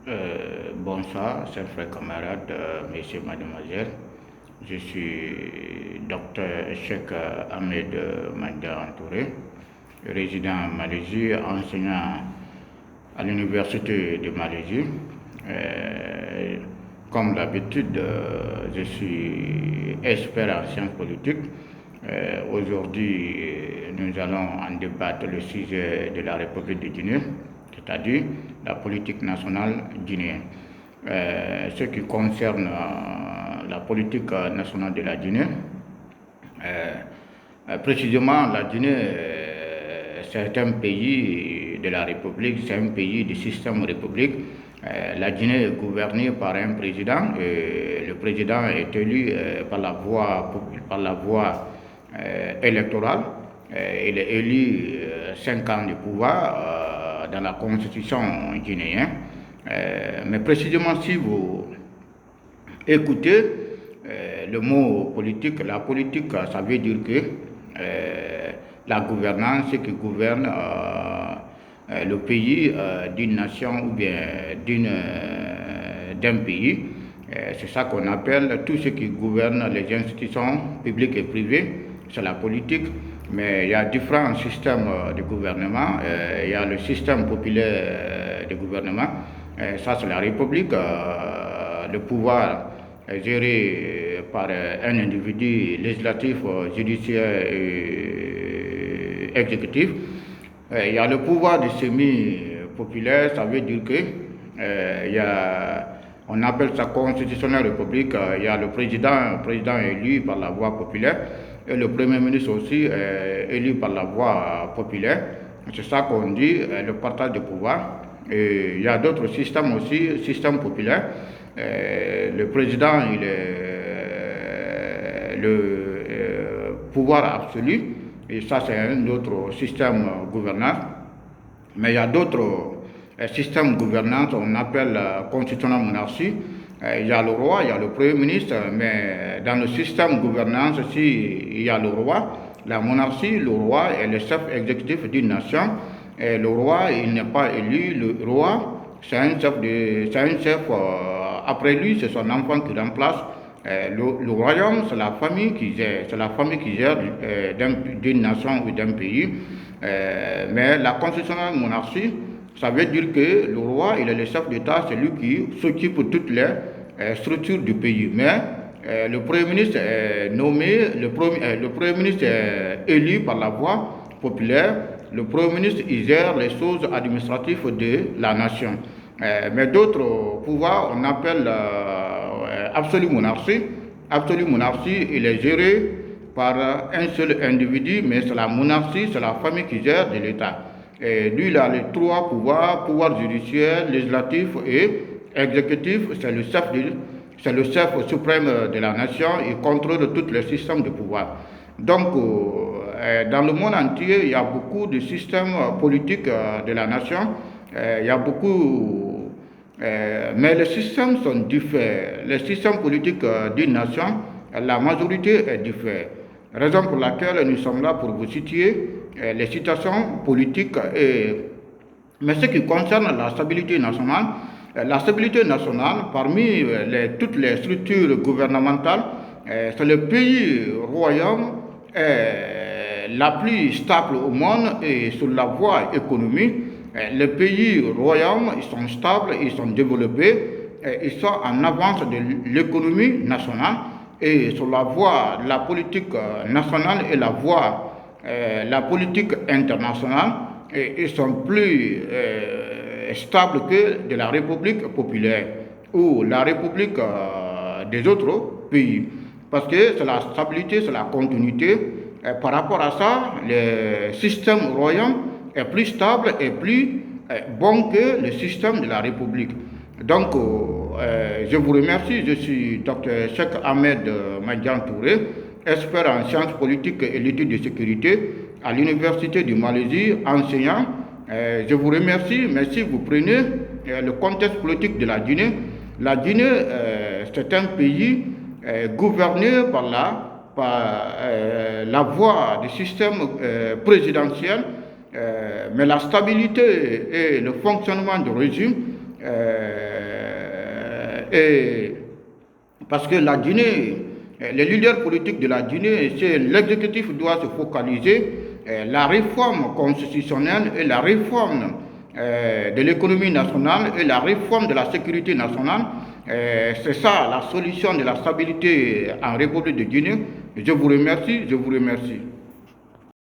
Bonsoir, chers frères camarades, messieurs, mademoiselles. Je suis docteur Cheikh Ahmed Mandian Touré, résident en Malaisie, enseignant à l'université de Malaisie. Comme d'habitude, je suis expert en sciences politiques. Aujourd'hui, nous allons en débattre le sujet de la République de Guinée, c'est-à-dire la politique nationale guinéenne. Ce qui concerne la politique nationale de la Guinée, précisément la Guinée, c'est un pays de la République, c'est un pays du système république. La Guinée est gouvernée par un président et le président est élu par la voie électorale. Il est élu 5 ans de pouvoir dans la constitution guinéenne. Mais précisément, si vous écoutez le mot politique, la politique, ça veut dire que la gouvernance, ce qui gouverne le pays d'une nation ou bien d'un pays, c'est ça qu'on appelle tout ce qui gouverne les institutions publiques et privées, c'est la politique. Mais il y a différents systèmes de gouvernement. Il y a le système populaire de gouvernement. Ça, c'est la République. Le pouvoir est géré par un individu législatif, judiciaire et exécutif. Il y a le pouvoir du semi-populaire. Ça veut dire que on appelle ça constitutionnelle république. Il y a le président élu par la voie populaire. Et le Premier ministre aussi élu par la voie populaire. C'est ça qu'on dit, le partage de pouvoir. Et il y a d'autres systèmes aussi, système populaire. Le président, il est le pouvoir absolu. Et ça, c'est un autre système gouvernance. Mais il y a d'autres systèmes gouvernance, on appelle constitutionnelle monarchie. Il y a le roi, il y a le premier ministre, mais dans le système gouvernance, il y a le roi, la monarchie, le roi est le chef exécutif d'une nation. Et le roi, il n'est pas élu, le roi, c'est un chef, après lui, c'est son enfant qui remplace. Le royaume, c'est la famille qui gère, d'une nation ou d'un pays. Mais la constitutionnelle monarchie, ça veut dire que le roi, il est le chef d'État, c'est lui qui s'occupe de toutes les structures du pays. Mais le Premier ministre est nommé, le Premier ministre est élu par la voie populaire. Le Premier ministre, il gère les choses administratives de la nation. Mais d'autres pouvoirs, on appelle absolue monarchie. Absolue monarchie, il est géré par un seul individu, mais c'est la monarchie, c'est la famille qui gère de l'État. Et lui, il a les 3 pouvoirs, pouvoir judiciaire, législatif et exécutif. C'est le chef suprême de la nation. Il contrôle tous les systèmes de pouvoir. Donc, dans le monde entier, il y a beaucoup de systèmes politiques de la nation. Il y a beaucoup, mais les systèmes sont différents. Les systèmes politiques d'une nation, la majorité est différente. Raison pour laquelle nous sommes là pour vous situer les situations politiques. Mais ce qui concerne la stabilité nationale, parmi toutes les structures gouvernementales, c'est le pays royaume la plus stable au monde et sur la voie économique. Les pays royaumes, ils sont stables, ils sont développés, ils sont en avance de l'économie nationale et sur la voie de la politique nationale et la politique internationale, et ils sont plus stables que de la République populaire ou la République des autres pays. Parce que c'est la stabilité, c'est la continuité. Par rapport à ça, le système royaume est plus stable et plus bon que le système de la République. Donc, je vous remercie. Je suis Dr Cheikh Ahmed Mandian Touré, expert en sciences politiques et l'étude de sécurité à l'Université de Malaisie, enseignant. Je vous remercie. Mais si vous prenez le contexte politique de la Guinée, c'est un pays gouverné par la voie du système présidentiel, mais la stabilité et le fonctionnement du régime Et parce que la Guinée, les leaders politiques de la Guinée, l'exécutif doit se focaliser la réforme constitutionnelle et la réforme de l'économie nationale et la réforme de la sécurité nationale. C'est ça la solution de la stabilité en République de Guinée. Je vous remercie, je vous remercie.